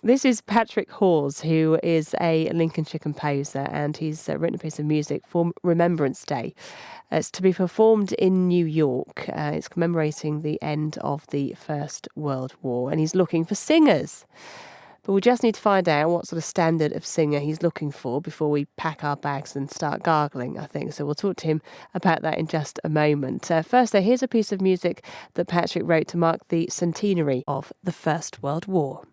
This is Patrick Hawes, who is a Lincolnshire composer, and he's written a piece of music for Remembrance Day. It's to be performed in New York. It's commemorating the end of the First World War, and he's looking for singers. But we just need to find out what sort of standard of singer he's looking for before we pack our bags and start gargling, I think. So we'll talk to him about that in just a moment. First, though, here's a piece of music that Patrick wrote to mark the centenary of the First World War.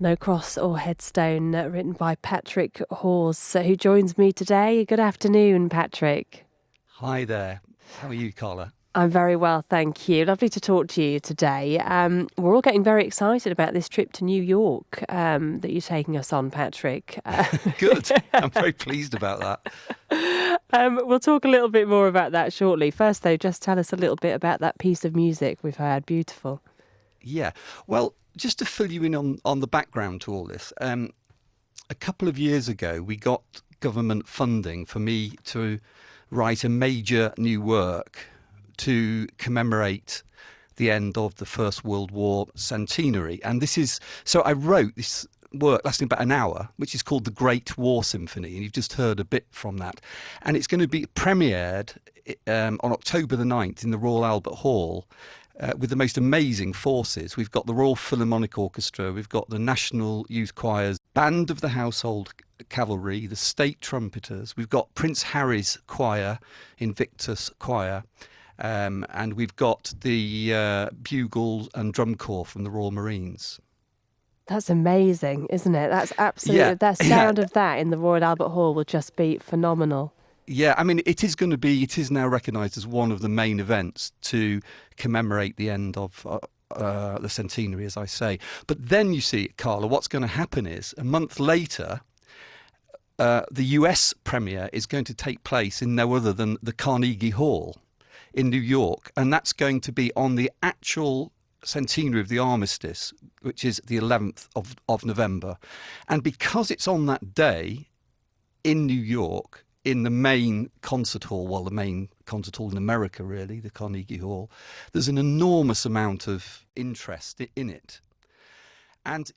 No Cross or Headstone, written by Patrick Hawes, who joins me today. Good afternoon, Patrick. Hi there. How are you, Carla? I'm very well, thank you. Lovely to talk to you today. We're all getting very excited about this trip to New York that you're taking us on, Patrick. Good. I'm very pleased about that. We'll talk a little bit more about that shortly. First, though, just tell us a little bit about that piece of music we've heard. Beautiful. Yeah. Well, just to fill you in on the background to all this, a couple of years ago, we got government funding for me to write a major new work to commemorate the end of the First World War centenary. And so I wrote this work lasting about an hour, which is called The Great War Symphony. And you've just heard a bit from that. And it's going to be premiered on October the 9th in the Royal Albert Hall with the most amazing forces. We've got the Royal Philharmonic Orchestra, we've got the National Youth Choirs, Band of the Household Cavalry, the State Trumpeters, we've got Prince Harry's Choir, Invictus Choir, and we've got the Bugle and Drum Corps from the Royal Marines. That's amazing, isn't it? That's absolutely, Yeah, the sound of that in the Royal Albert Hall will just be phenomenal. Yeah, I mean, it is now recognised as one of the main events to commemorate the end of the centenary, as I say. But then you see, Carla, what's going to happen is a month later, the US premiere is going to take place in no other than the Carnegie Hall in New York, and that's going to be on the actual centenary of the armistice, which is the 11th of November. And because it's on that day in New York, in the main concert hall, well, the main concert hall in America, really, the Carnegie Hall, there's an enormous amount of interest in it. And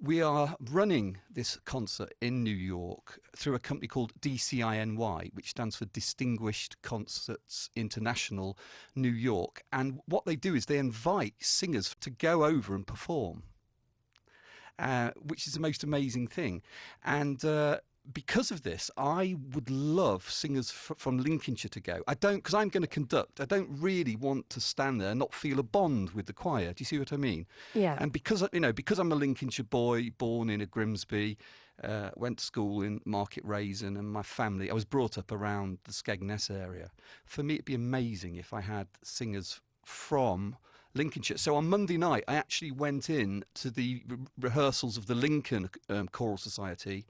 we are running this concert in New York through a company called DCINY, which stands for Distinguished Concerts International New York. And what they do is they invite singers to go over and perform, which is the most amazing thing. And because of this, I would love singers from Lincolnshire to go. Because I'm going to conduct, I don't really want to stand there and not feel a bond with the choir. Do you see what I mean? Yeah. And because I'm a Lincolnshire boy, born in a Grimsby, went to school in Market Raisin, and my family, I was brought up around the Skegness area. For me, it'd be amazing if I had singers from Lincolnshire. So on Monday night, I actually went in to the rehearsals of the Lincoln Choral Society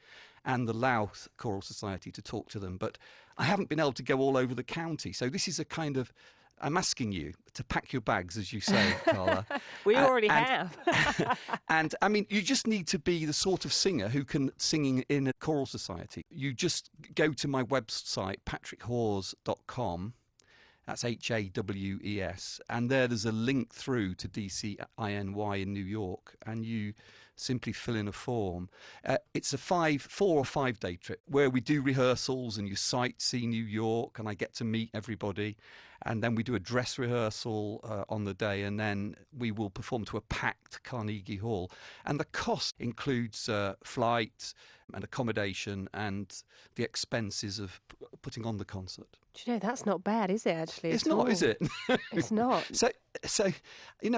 and the Louth Choral Society to talk to them. But I haven't been able to go all over the county. So this is a kind of, I'm asking you to pack your bags, as you say, Carla. We already have. And I mean, you just need to be the sort of singer who can sing in a choral society. You just go to my website, patrickhawes.com. That's HAWES. And there's a link through to DCINY in New York. And you simply fill in a form. It's a 4 or 5 day trip where we do rehearsals and you sightsee New York and I get to meet everybody. And then we do a dress rehearsal on the day, and then we will perform to a packed Carnegie Hall. And the cost includes flight and accommodation and the expenses of putting on the concert. Do you know, that's not bad, is it, actually? It's not, is it? It's not. So,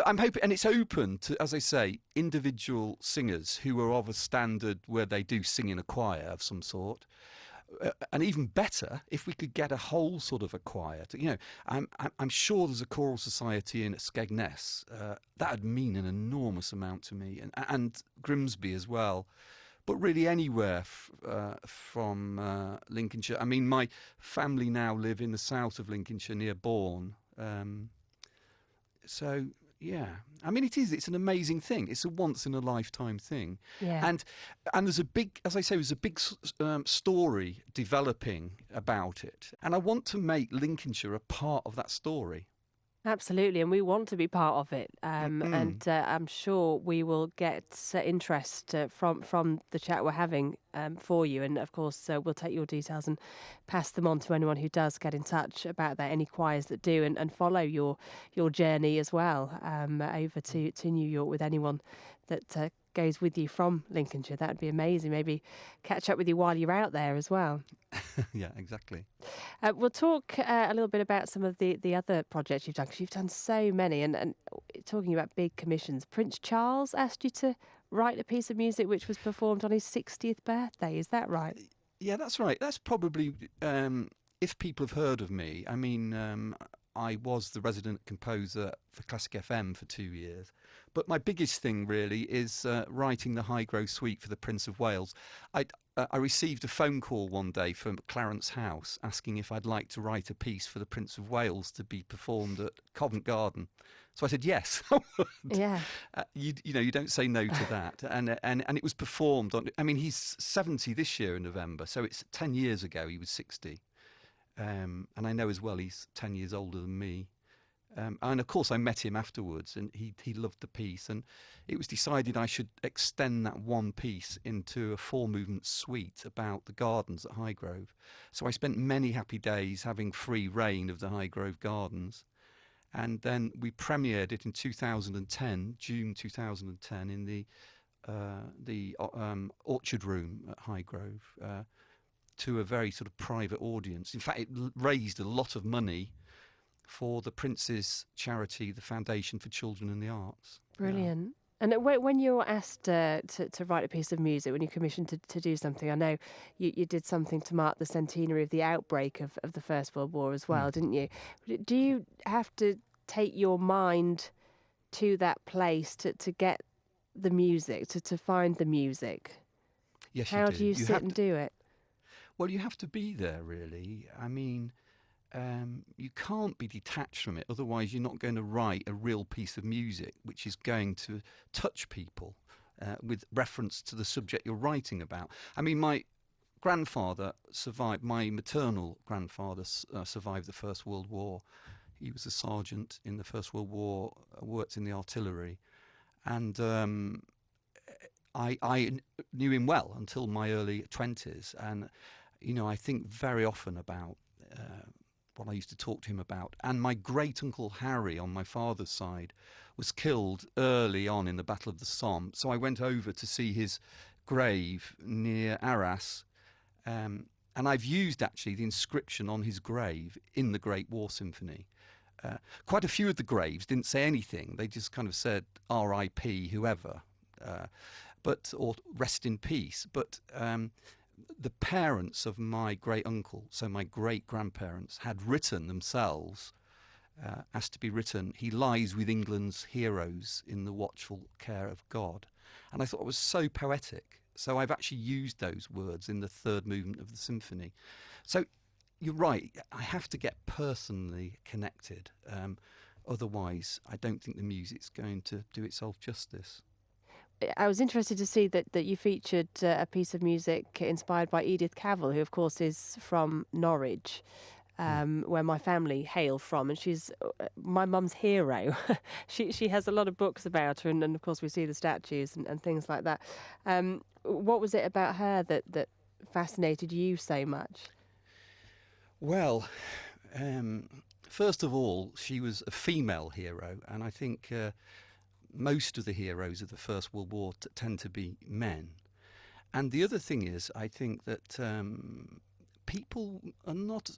I'm hoping, and it's open to, as I say, individual singers who are of a standard where they do sing in a choir of some sort. And even better, if we could get a whole sort of a choir. I'm sure there's a choral society in Skegness. That would mean an enormous amount to me, and Grimsby as well. But really anywhere from Lincolnshire. I mean, my family now live in the south of Lincolnshire near Bourne. So, yeah. I mean, it's an amazing thing. It's a once-in-a-lifetime thing. Yeah. And there's a big, as I say, there's a big story developing about it. And I want to make Lincolnshire a part of that story. Absolutely, and we want to be part of it. And I'm sure we will get interest from the chat we're having for you. And of course, we'll take your details and pass them on to anyone who does get in touch about that. Any choirs that do, and follow your journey as well over to New York with anyone that goes with you from Lincolnshire. That would be amazing. Maybe catch up with you while you're out there as well. Yeah, exactly. We'll talk a little bit about some of the other projects you've done, because you've done so many. And talking about big commissions, Prince Charles asked you to write a piece of music which was performed on his 60th birthday. Is that right? Yeah, that's right. That's probably, if people have heard of me, I mean, I was the resident composer for Classic FM for 2 years. But my biggest thing really is writing the Highgrove Suite for the Prince of Wales. I received a phone call one day from Clarence House asking if I'd like to write a piece for the Prince of Wales to be performed at Covent Garden. So I said yes. Yeah. You don't say no to that. And it was performed on. I mean, he's 70 this year in November, so it's 10 years ago he was 60. And I know as well he's 10 years older than me. And of course I met him afterwards, and he loved the piece, and it was decided I should extend that one piece into a 4-movement suite about the gardens at Highgrove. So I spent many happy days having free reign of the Highgrove Gardens, And then we premiered it in 2010, June 2010, in the Orchard Room at Highgrove, to a very sort of private audience. In fact, it raised a lot of money for the Prince's charity, the Foundation for Children and the Arts. Brilliant. And when you're asked to write a piece of music, when you're commissioned to do something, I know you did something to mark the centenary of the outbreak of the First World War as well, didn't you? Do you have to take your mind to that place to get the music, to find the music? Yes, How do you sit and do it? Well, you have to be there, really. I mean, you can't be detached from it, otherwise you're not going to write a real piece of music which is going to touch people with reference to the subject you're writing about. I mean, my grandfather survived, my maternal grandfather survived the First World War. He was a sergeant in the First World War, worked in the artillery, and I knew him well until my early 20s, and I think very often about what I used to talk to him about. And my great uncle Harry on my father's side was killed early on in the Battle of the Somme, so I went over to see his grave near Arras, and I've used actually the inscription on his grave in the Great War Symphony. Quite a few of the graves didn't say anything; they just kind of said "R.I.P. whoever," or "Rest in peace." But the parents of my great uncle, so my great grandparents, had written themselves, asked to be written, "He lies with England's heroes in the watchful care of God," and I thought it was so poetic. So I've actually used those words in the third movement of the symphony. So you're right, I have to get personally connected. Otherwise, I don't think the music's going to do itself justice. I was interested to see that you featured a piece of music inspired by Edith Cavell, who of course is from Norwich, where my family hail from, and she's my mum's hero. She has a lot of books about her, and of course we see the statues and things like that. What was it about her that fascinated you so much? Well, first of all, she was a female hero, and I think most of the heroes of the First World War tend to be men. And the other thing is, I think that people are not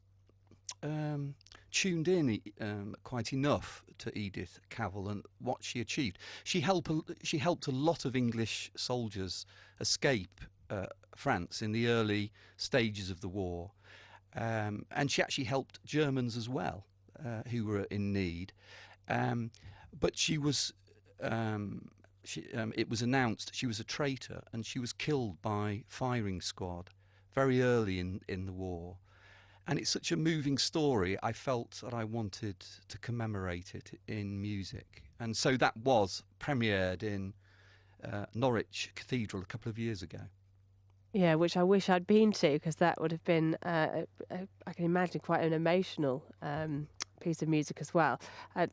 tuned in quite enough to Edith Cavell and what she achieved. She helped a lot of English soldiers escape France in the early stages of the war. And she actually helped Germans as well, who were in need. But she was, it was announced she was a traitor, and she was killed by firing squad very early in the war. And it's such a moving story, I felt that I wanted to commemorate it in music. And so that was premiered in Norwich Cathedral a couple of years ago. Yeah, which I wish I'd been to, because that would have been, I can imagine, quite an emotional piece of music as well. I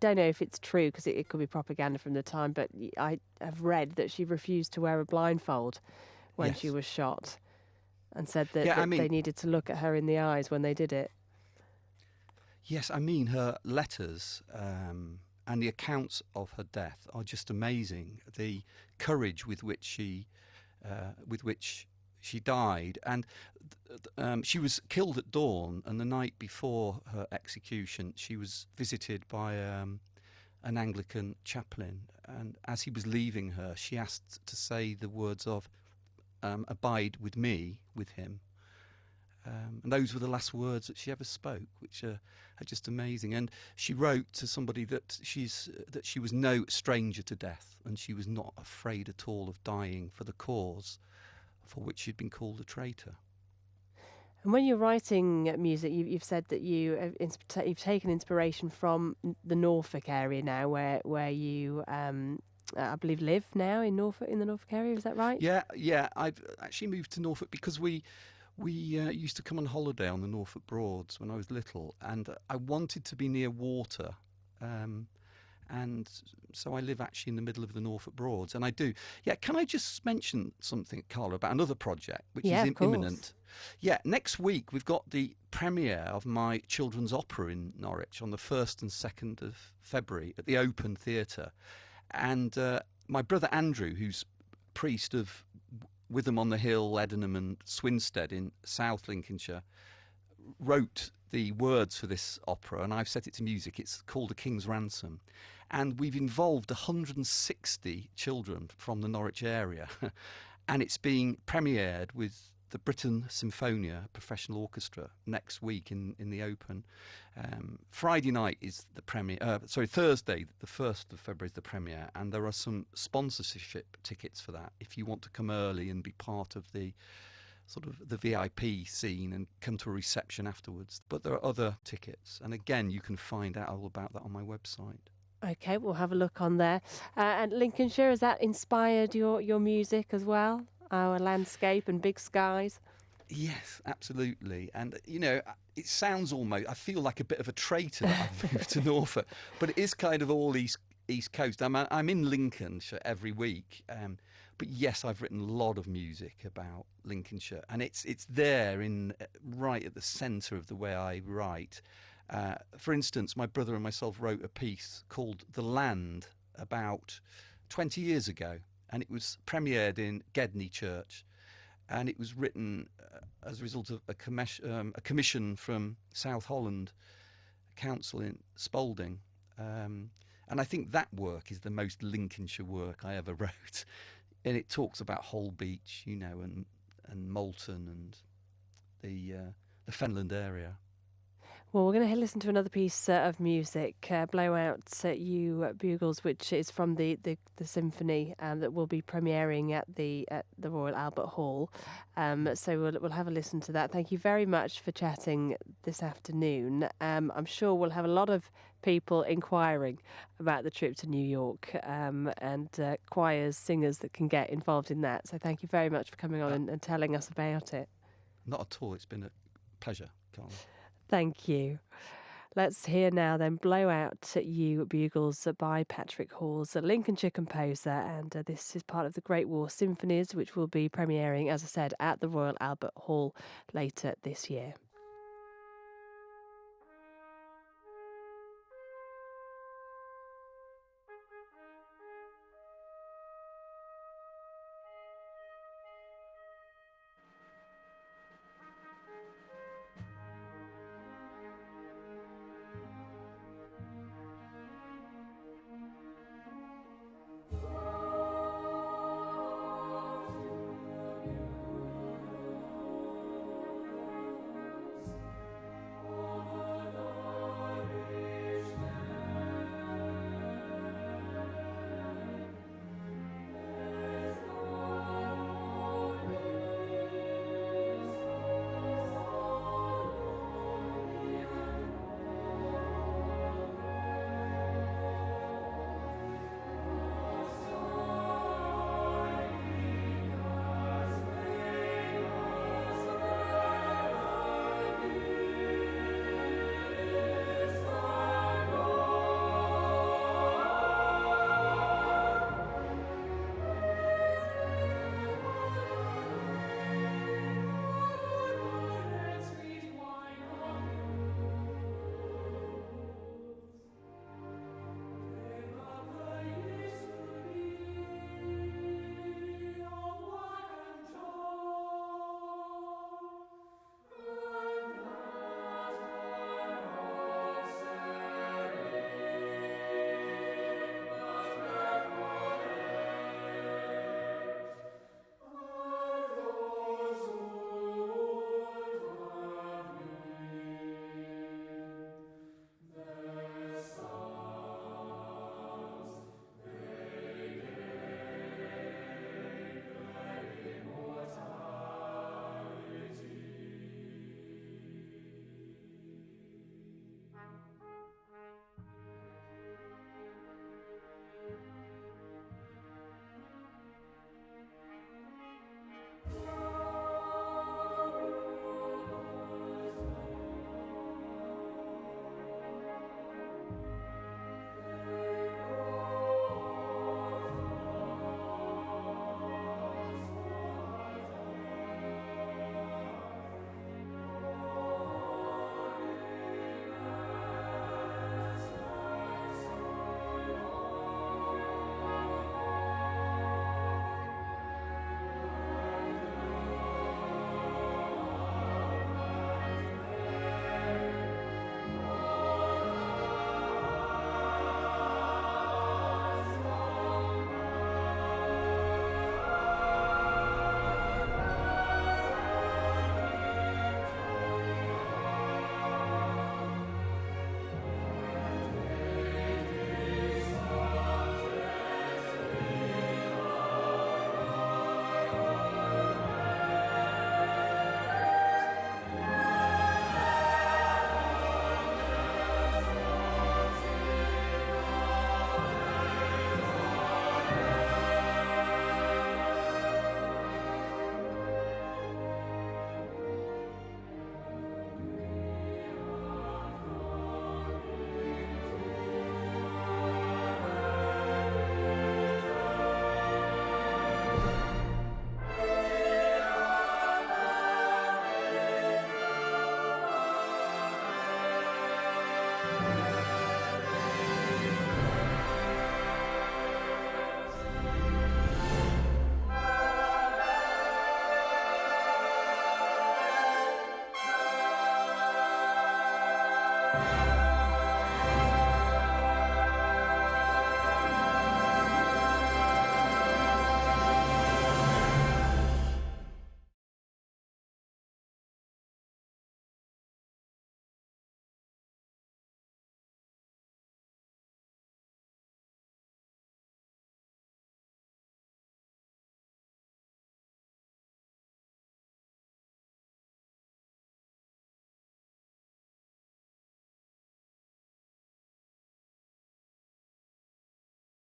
don't know if it's true, because it could be propaganda from the time, but I have read that she refused to wear a blindfold when she was shot, and said that they needed to look at her in the eyes when they did it. Yes, I mean, her letters and the accounts of her death are just amazing. The courage with which she died, and she was killed at dawn, and the night before her execution she was visited by an Anglican chaplain, and as he was leaving her, she asked to say the words of "Abide with me," with him, and those were the last words that she ever spoke, which are just amazing. And she wrote to somebody that she was no stranger to death, and she was not afraid at all of dying for the cause for which she'd been called a traitor. And when you're writing music, you've said that you've taken inspiration from the Norfolk area now, where you, I believe, live now in the Norfolk area. Is that right? Yeah. I've actually moved to Norfolk because we used to come on holiday on the Norfolk Broads when I was little, and I wanted to be near water. And And so I live actually in the middle of the Norfolk Broads, and I do. Yeah, can I just mention something, Carla, about another project which Yeah, is of course. imminent? Yeah, next week we've got the premiere of my children's opera in Norwich on the 1st and 2nd of February at the Open Theatre. And my brother Andrew, who's priest of Witham on the Hill, Eddenham and Swinstead in South Lincolnshire, wrote the words for this opera, and I've set it to music. It's called A King's Ransom, and we've involved 160 children from the Norwich area, and it's being premiered with the Britain Symphonia Professional Orchestra next week in the Open. Friday night is the premiere. Thursday, the 1st of February is the premiere, and there are some sponsorship tickets for that if you want to come early and be part of the sort of the VIP scene and come to a reception afterwards. But there are other tickets, and again, you can find out all about that on my website. Okay, we'll have a look on there. And Lincolnshire, has that inspired your music as well? Our landscape and big skies? Yes, absolutely. And, it sounds almost, I feel like a bit of a traitor that I've moved to Norfolk, but it is kind of all East Coast. I'm in Lincolnshire every week, but yes, I've written a lot of music about Lincolnshire, and it's there right at the centre of the way I write. For instance, my brother and myself wrote a piece called "The Land" about 20 years ago, and it was premiered in Gedney Church, and it was written as a result of a commission from South Holland Council in Spalding. And I think that work is the most Lincolnshire work I ever wrote. And it talks about Holbeach, and Moulton and the Fenland area. Well, we're going to listen to another piece of music, Blow Out You Bugles, which is from the Symphony that will be premiering at the Royal Albert Hall. So we'll have a listen to that. Thank you very much for chatting this afternoon. I'm sure we'll have a lot of people inquiring about the trip to New York and choirs, singers that can get involved in that. So thank you very much for coming on and telling us about it. Not at all. It's been a pleasure, Carla. Thank you. Let's hear now then Blow Out You Bugles by Patrick Hawes, a Lincolnshire composer, and this is part of the Great War Symphonies, which will be premiering, as I said, at the Royal Albert Hall later this year.